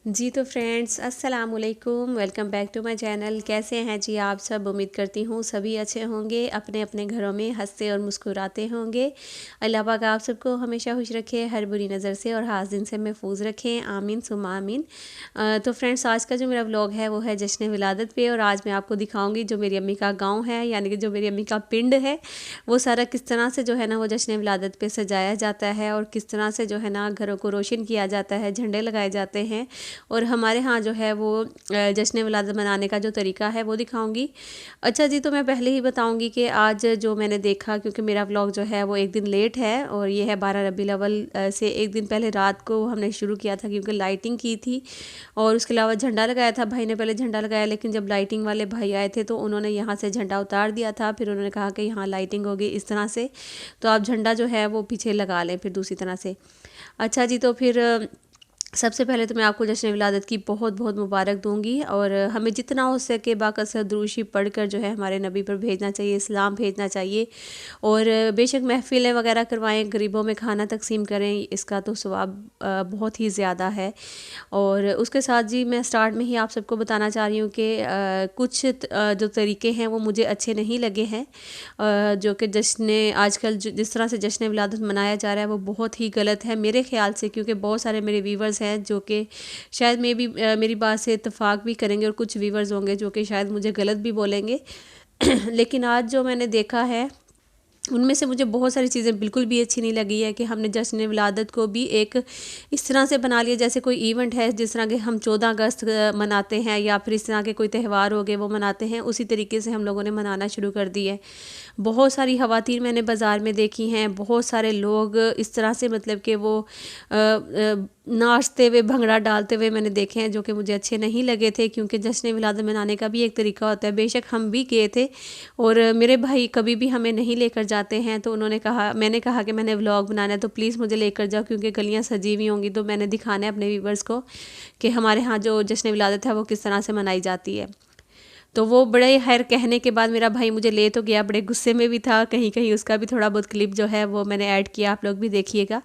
जी तो फ्रेंड्स अस्सलाम वालेकुम, welcome back to my channel. कैसे हैं जी आप सब? उम्मीद करती हूँ सभी अच्छे होंगे, अपने अपने घरों में हंसते और मुस्कुराते होंगे। अल्लाह पाक आप सबको हमेशा खुश रखे, हर बुरी नज़र से और हासिन से महफूज रखें, आमीन सुम्मा आमीन। तो फ्रेंड्स आज का जो मेरा व्लॉग है वो है जश्न विलादत पे, और आज मैं आपको दिखाऊँगी जो मेरी अम्मी का गाँव है, यानी कि जो मेरी अम्मी का पिंड है, वो सारा किस तरह से जो है ना वो जश्न विलादत पे सजाया जाता है और किस तरह से जो है ना घरों को रोशन किया जाता है, झंडे लगाए जाते हैं। और हमारे यहाँ जो है वो जश्न विलादत मनाने का जो तरीका है वो दिखाऊंगी। अच्छा जी, तो मैं पहले ही बताऊंगी कि आज जो मैंने देखा, क्योंकि मेरा व्लॉग जो है वो एक दिन लेट है और ये है 12 रबीउल अव्वल से एक दिन पहले रात को हमने शुरू किया था, क्योंकि लाइटिंग की थी और उसके अलावा झंडा लगाया था। भाई ने पहले झंडा लगाया, लेकिन जब लाइटिंग वाले भाई आए थे तो उन्होंने यहाँ से झंडा उतार दिया था। फिर उन्होंने कहा कि यहाँ लाइटिंग होगी इस तरह से, तो आप झंडा जो है वो पीछे लगा लें फिर दूसरी तरह से। अच्छा जी, तो फिर सबसे पहले तो मैं आपको जश्न विलादत की बहुत बहुत मुबारक दूंगी, और हमें जितना हो सके बाकसरत दुरूशी पढ़कर जो है हमारे नबी पर भेजना चाहिए, इस्लाम भेजना चाहिए। और बेशक महफ़िलें वगैरह करवाएं, गरीबों में खाना तकसीम करें, इसका तो सवाब बहुत ही ज़्यादा है। और उसके साथ जी मैं स्टार्ट में ही आप सबको बताना चाह रही हूँ कि कुछ जो तरीके हैं वो मुझे अच्छे नहीं लगे हैं, जो कि जश्न आजकल जिस तरह से जश्न विलादत मनाया जा रहा है वो बहुत ही गलत है मेरे ख़्याल से। क्योंकि बहुत सारे मेरे व्यूवर्स हैं जो कि शायद मेरी बात से इत्तेफाक भी करेंगे, और कुछ व्यूवर्स होंगे जो कि शायद मुझे गलत भी बोलेंगे। लेकिन आज जो मैंने देखा है उनमें से मुझे बहुत सारी चीज़ें बिल्कुल भी अच्छी नहीं लगी है कि हमने जश्न विलादत को भी एक इस तरह से बना लिया जैसे कोई इवेंट है, जिस तरह के हम 14 अगस्त मनाते हैं या फिर इस तरह के कोई त्यौहार हो गए वो मनाते हैं, उसी तरीके से हम लोगों ने मनाना शुरू कर दी है। बहुत सारी ख़वातीन मैंने बाज़ार में देखी हैं, बहुत सारे लोग इस तरह से मतलब कि वो नाचते हुए भंगड़ा डालते हुए मैंने देखे हैं, जो कि मुझे अच्छे नहीं लगे थे। क्योंकि जश्न विलादत मनाने का भी एक तरीका होता है। बेशक हम भी गए थे और मेरे भाई कभी भी हमें नहीं लेकर जाते हैं, तो मैंने कहा कि मैंने व्लॉग बनाना है तो प्लीज़ मुझे लेकर जाओ, क्योंकि गलियां सजी हुई होंगी तो मैंने दिखाना है अपने व्यूवर्स को कि हमारे यहाँ जो जश्न विलादत है वो किस तरह से मनाई जाती है। तो वो बड़े खैर कहने के बाद मेरा भाई मुझे ले तो गया, बड़े गुस्से में भी था। कहीं कहीं उसका भी थोड़ा बहुत क्लिप जो है वो मैंने ऐड किया, आप लोग भी देखिएगा।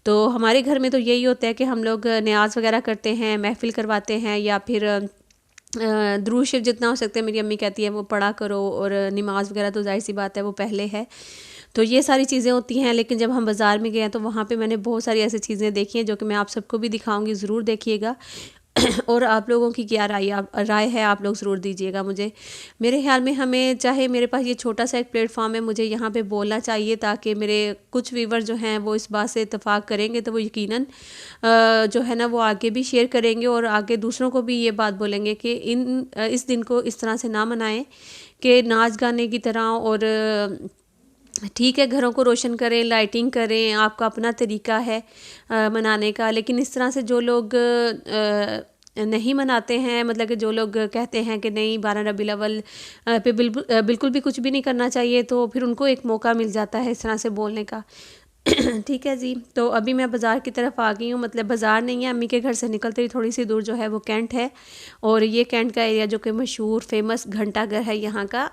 तो हमारे घर में तो यही होता है कि हम लोग न्याज वगैरह करते हैं, महफ़िल करवाते हैं, या फिर दुरूद शरीफ जितना हो सकता है मेरी अम्मी कहती है वो पढ़ा करो, और नमाज वगैरह तो जाहिर सी बात है वो पहले है। तो ये सारी चीज़ें होती हैं। लेकिन जब हम बाज़ार में गए हैं तो वहाँ पे मैंने बहुत सारी ऐसी चीज़ें देखी हैं जो कि मैं आप सबको भी दिखाऊंगी, ज़रूर देखिएगा। और आप लोगों की क्या राय है आप लोग ज़रूर दीजिएगा मुझे। मेरे ख्याल में हमें, चाहे मेरे पास ये छोटा सा एक प्लेटफॉर्म है, मुझे यहाँ पे बोलना चाहिए ताकि मेरे कुछ व्यूवर जो हैं वो इस बात से इत्तेफाक करेंगे तो वो यकीनन जो है ना वो आगे भी शेयर करेंगे और आगे दूसरों को भी ये बात बोलेंगे कि इस दिन को इस तरह से ना मनाएं कि नाच गाने की तरह। और ठीक है, घरों को रोशन करें, लाइटिंग करें, आपका अपना तरीका है मनाने का। लेकिन इस तरह से जो लोग नहीं मनाते हैं, मतलब कि जो लोग कहते हैं कि नहीं 12 रबीउल अव्वल पे बिल्कुल भी कुछ भी नहीं करना चाहिए, तो फिर उनको एक मौका मिल जाता है इस तरह से बोलने का। ठीक है जी, तो अभी मैं बाज़ार की तरफ आ गई हूँ। मतलब बाज़ार नहीं है, अम्मी के घर से निकलते ही थोड़ी सी दूर जो है वो कैंट है, और ये कैंट का एरिया जो कि मशहूर फेमस घंटा घर है यहाँ का।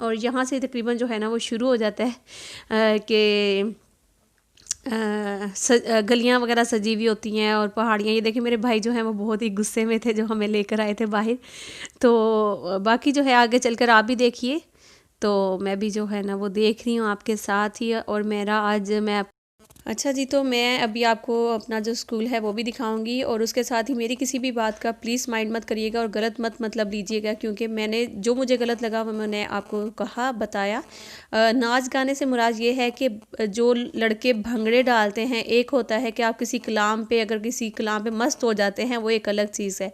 और यहाँ से तकरीबन जो है ना वो शुरू हो जाता है कि गलियाँ वगैरह सजी हुई होती हैं और पहाड़ियाँ। ये देखिए मेरे भाई जो हैं वो बहुत ही गुस्से में थे जो हमें लेकर आए थे बाहर। तो बाकी जो है आगे चलकर आप भी देखिए। तो मैं भी जो है ना वो देख रही हूँ आपके साथ ही, और मेरा आज मैं अच्छा जी, तो मैं अभी आपको अपना जो स्कूल है वो भी दिखाऊंगी, और उसके साथ ही मेरी किसी भी बात का प्लीज़ माइंड मत करिएगा और गलत मत मतलब लीजिएगा, क्योंकि मैंने जो मुझे गलत लगा वो मैंने आपको कहा, बताया। नाच गाने से मुराद ये है कि जो लड़के भंगड़े डालते हैं, एक होता है कि आप किसी कलाम पे, अगर किसी कलाम पे मस्त हो जाते हैं वो एक अलग चीज़ है।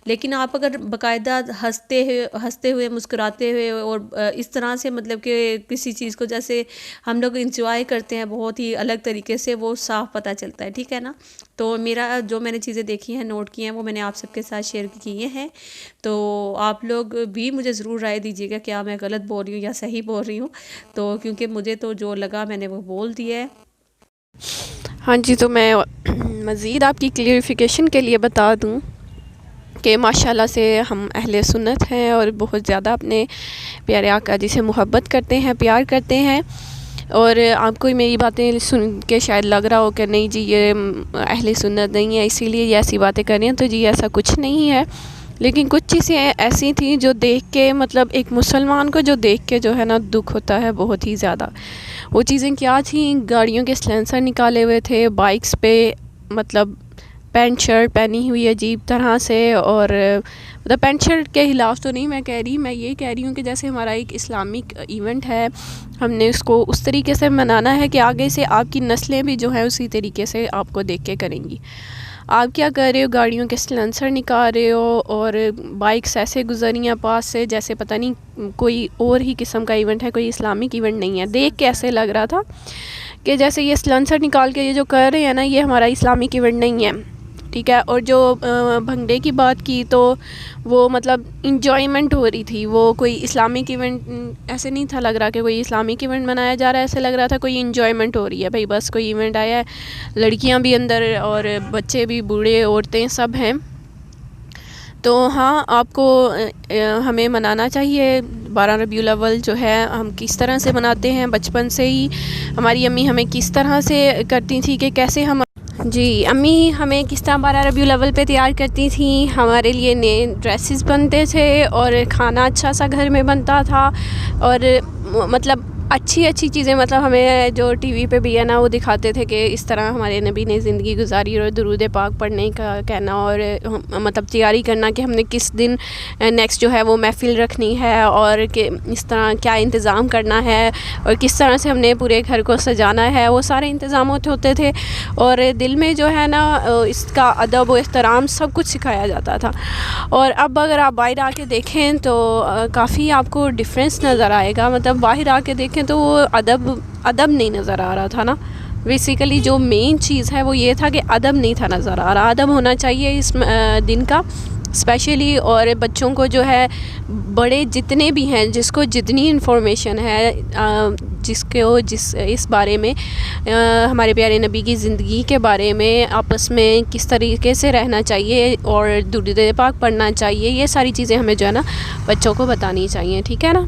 लेकिन आप अगर बाकायदा हंसते हुए मुस्कुराते हुए और इस तरह से मतलब कि किसी चीज़ को जैसे हम लोग इंजॉय करते हैं बहुत ही अलग तरीके से, वो साफ पता चलता है। ठीक है ना। तो मेरा जो मैंने चीज़ें देखी हैं, नोट की हैं, वो मैंने आप सबके साथ शेयर किए हैं। तो आप लोग भी मुझे ज़रूर राय दीजिएगा क्या मैं गलत बोल रही हूँ या सही बोल रही हूँ। तो क्योंकि मुझे तो जो लगा मैंने वो बोल दिया है। हाँ जी, तो मैं मज़ीद आपकी क्लियरिफिकेशन के लिए बता दूँ कि माशाल्लाह से हम अहले सुन्नत हैं और बहुत ज़्यादा अपने प्यारे आका जी से मोहब्बत करते हैं, प्यार करते हैं। اور آپ کو میری باتیں سن کے شاید لگ رہا ہو کہ نہیں جی یہ اہل سنت نہیں ہے اسی لیے یہ ایسی باتیں کر رہی ہیں، تو جی ایسا کچھ نہیں ہے، لیکن کچھ چیزیں ایسی تھیں جو دیکھ کے مطلب ایک مسلمان کو جو دیکھ کے جو ہے نا دکھ ہوتا ہے بہت ہی زیادہ۔ وہ چیزیں کیا تھیں؟ گاڑیوں کے سلنسر نکالے ہوئے تھے، بائکس پہ مطلب پینٹ شرٹ پہنی ہوئی عجیب طرح سے، اور مطلب پینٹ شرٹ کے خلاف تو نہیں میں کہہ رہی، میں یہ کہہ رہی ہوں کہ جیسے ہمارا ایک اسلامک ایونٹ ہے، ہم نے اس کو اس طریقے سے منانا ہے کہ آگے سے آپ کی نسلیں بھی جو ہیں اسی طریقے سے آپ کو دیکھ کے کریں گی۔ آپ کیا کر رہے ہو؟ گاڑیوں کے سلنسر نکال رہے ہو اور بائکس ایسے گزری ہیں پاس سے جیسے پتہ نہیں کوئی اور ہی قسم کا ایونٹ ہے، کوئی اسلامک ایونٹ نہیں ہے۔ دیکھ کے ایسے لگ رہا تھا کہ جیسے یہ سلنسر نکال کے یہ جو کر رہے ہیں نا یہ ہمارا اسلامک ایونٹ نہیں ہے، ٹھیک ہے۔ اور جو بھنگڑے کی بات کی تو وہ مطلب انجوائمنٹ ہو رہی تھی، وہ کوئی اسلامک ایونٹ ایسے نہیں تھا لگ رہا کہ کوئی اسلامک ایونٹ منایا جا رہا ہے، ایسے لگ رہا تھا کوئی انجوائمنٹ ہو رہی ہے، بھائی بس کوئی ایونٹ آیا ہے، لڑکیاں بھی اندر اور بچے بھی، بوڑھے عورتیں سب ہیں۔ تو ہاں آپ کو ہمیں منانا چاہیے 12 ربیع الاول جو ہے، ہم کس طرح سے مناتے ہیں بچپن سے ہی ہماری امی ہمیں کس طرح سے کرتی تھی کہ کیسے ہم جی امی ہمیں کس طرح 12 ربیع الاول پہ تیار کرتی تھیں، ہمارے لیے نئے ڈریسز بنتے تھے اور کھانا اچھا سا گھر میں بنتا تھا، اور مطلب اچھی اچھی چیزیں مطلب ہمیں جو ٹی وی پہ بھی ہے نا وہ دکھاتے تھے کہ اس طرح ہمارے نبی نے زندگی گزاری، اور درود پاک پڑھنے کا کہنا، اور مطلب تیاری کرنا کہ ہم نے کس دن نیکسٹ جو ہے وہ محفل رکھنی ہے، اور کہ اس طرح کیا انتظام کرنا ہے، اور کس طرح سے ہم نے پورے گھر کو سجانا ہے، وہ سارے انتظامات ہوتے تھے، اور دل میں جو ہے نا اس کا ادب و احترام سب کچھ سکھایا جاتا تھا۔ اور اب اگر آپ باہر آ کے دیکھیں تو کافی آپ کو ڈفرینس نظر آئے گا، مطلب باہر آ کے دیکھیں تو وہ ادب نہیں نظر آ رہا تھا نا۔ بیسیکلی جو مین چیز ہے وہ یہ تھا کہ ادب نہیں تھا نظر آ رہا، ادب ہونا چاہیے اس دن کا اسپیشلی، اور بچوں کو جو ہے، بڑے جتنے بھی ہیں جس کو جتنی انفارمیشن ہے جس اس بارے میں ہمارے پیارے نبی کی زندگی کے بارے میں آپس میں کس طریقے سے رہنا چاہیے اور درود پاک پڑھنا چاہیے، یہ ساری چیزیں ہمیں جو ہے نا بچوں کو بتانی چاہیے، ٹھیک ہے نا۔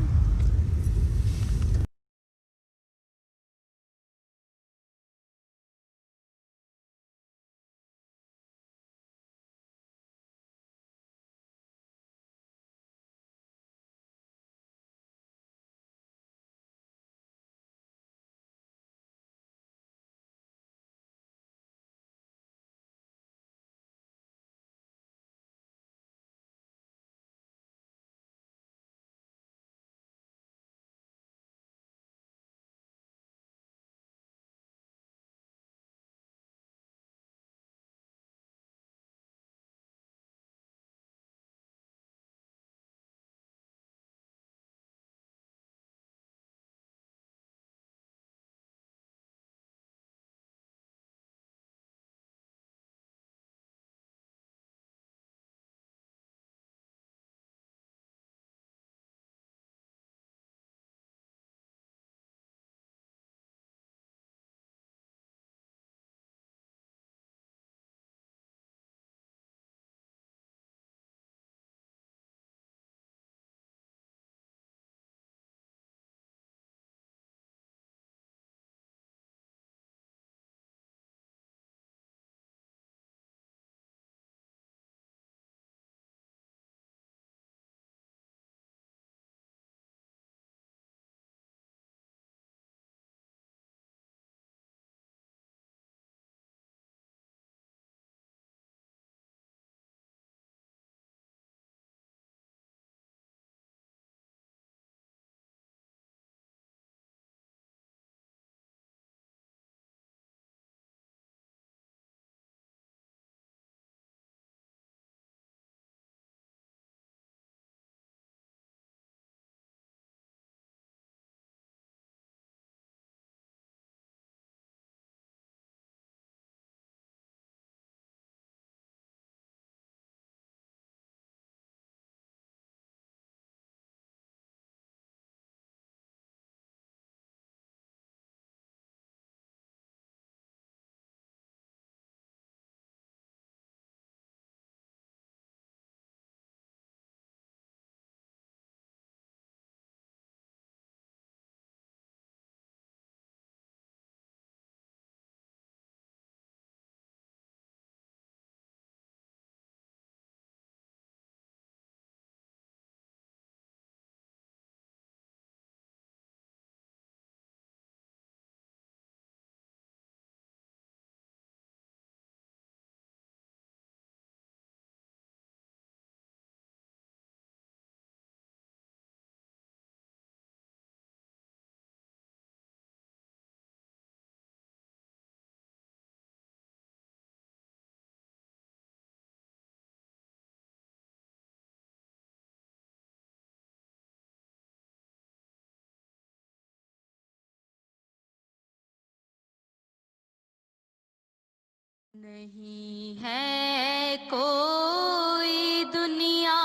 نہیں ہے کوئی دنیا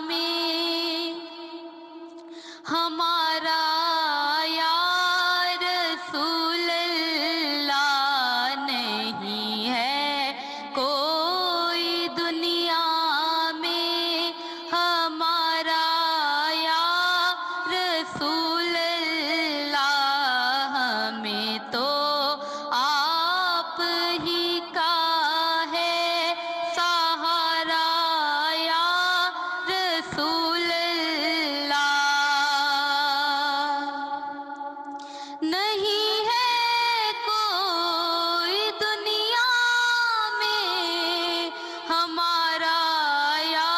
میں ہمارا یا رسول اللہ، نہیں ہے کوئی دنیا میں ہمارا یا رسول اللہ، ہمیں تو آپ ہی کا ہے سہارا یا رسول اللہ، نہیں ہے کوئی دنیا میں ہمارا یا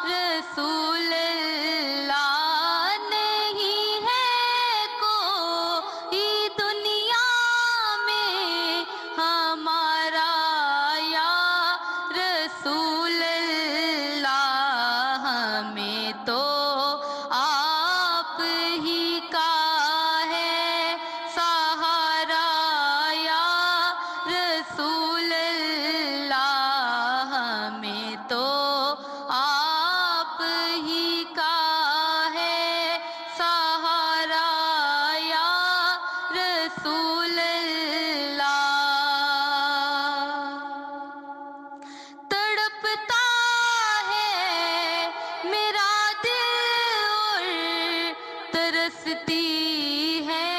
رسول اللہ، نہیں ہے کوئی دنیا میں ہمارا یا رسول اللہ، ہمیں تو آپ ہی کا ہے سہارا یا رسول اللہ، ہمیں تو آپ ہی کا ہے سہارا یا رسول اللہ، تڑپتا ہے میرا دل اور ترستی ہے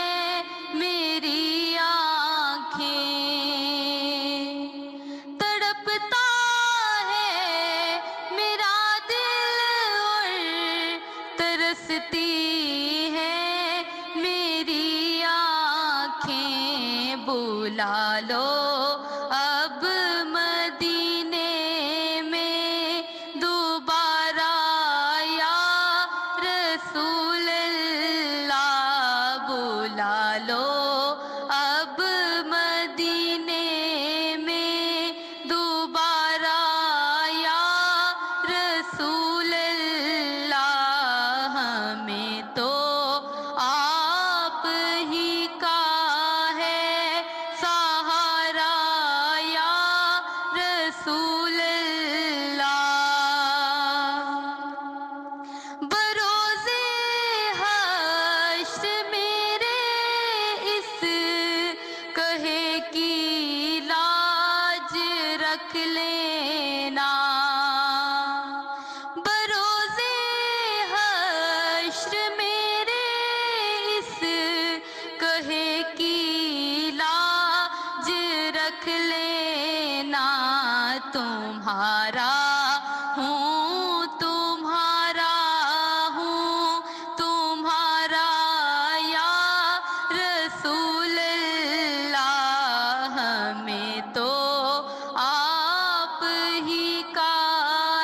میری آنکھیں، تڑپتا ہے میرا دل اور ترستی ہے میری آنکھیں، بلا لو اب مدینے میں دوبارہ یا رسول اللہ، بلا لو اب مدینے میں دوبارہ یا رسول اللہ، ہمیں تو آپ ہی کا ہے سہارا یا رسول اللہ، بروزے حشر میرے اس کہے کی لاج رکھ لینا، بروزے حشر میرے اس کہے کی لاج رکھ لینا، تمہارا ہوں تمہارا ہوں تمہارا یا رسول اللہ، ہمیں تو آپ ہی کا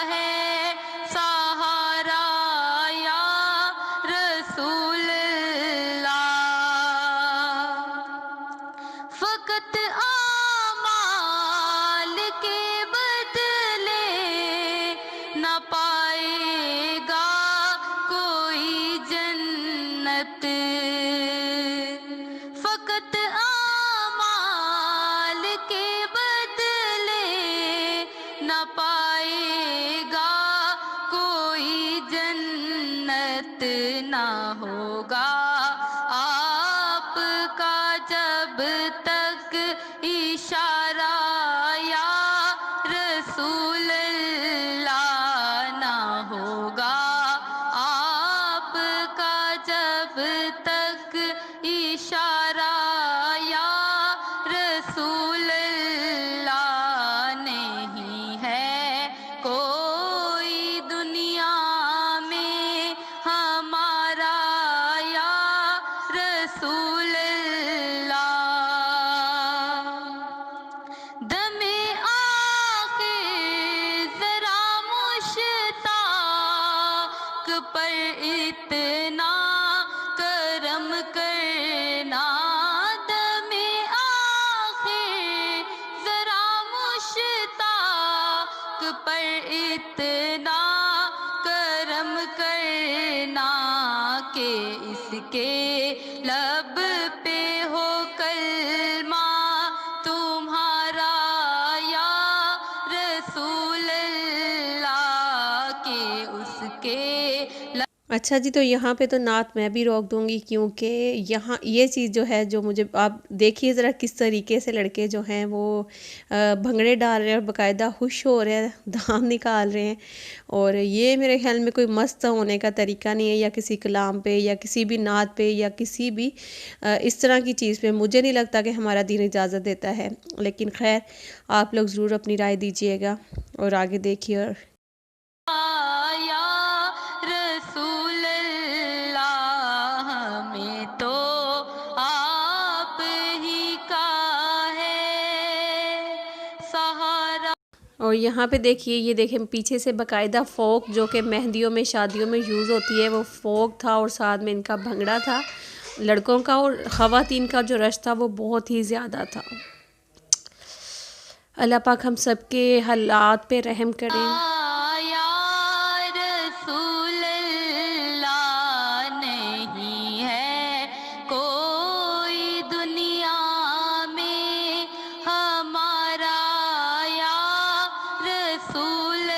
ہے سہارا یا رسول اللہ، فقط اعمال کے بدلے نہ پائے گا کوئی جنت، فقط اعمال کے بدلے نہ پائے گا کوئی جنت، نہ ہوگا آپ کا جب تک اشارہ یا رسول اللہ، نہ ہوگا آپ کا جب تک اشارہ یا رسول اللہ، نہیں ہے کوئی دنیا میں ہمارا یا رسول اللہ، دم آخر ذرا مشتاق پر اتنا کرم کرنا، دم آخر ذرا مشتاق پر اتنا کرم کرنا، کہ اس کے لب پہ ہو کلمہ تمہارا रसूल अल्लाह के उसके अच्छा जी, तो यहाँ पे तो नात मैं भी रोक दूँगी, क्योंकि यहाँ ये चीज़ जो है, जो मुझे आप देखिए ज़रा किस तरीके से लड़के जो हैं वो भंगड़े डाल रहे हैं और बाकायदा खुश हो रहे हैं, दाम निकाल रहे हैं। और ये मेरे ख्याल में कोई मस्त होने का तरीका नहीं है, या किसी कलाम पे या किसी भी नात पे या किसी भी इस तरह की चीज़ पे मुझे नहीं लगता कि हमारा दीन इजाज़त देता है। लेकिन खैर, आप लोग ज़रूर अपनी राय दीजिएगा और आगे देखिए। आया रसूल अल्लाह हमें तो आप ही का है सहारा। और यहाँ पे देखिए, ये देखें पीछे से बाकायदा फ़ोक, जो कि मेहंदियों में शादियों में यूज़ होती है, वो फ़ोक था और साथ में इनका भंगड़ा था लड़कों का। और ख़वातीन का जो रश था वो बहुत ही ज़्यादा था। अल्लाह पाक हम सब के हालात पे रहम करें। आया रसूल अल्लाह नहीं है कोई दुनिया में हमारा या रसूल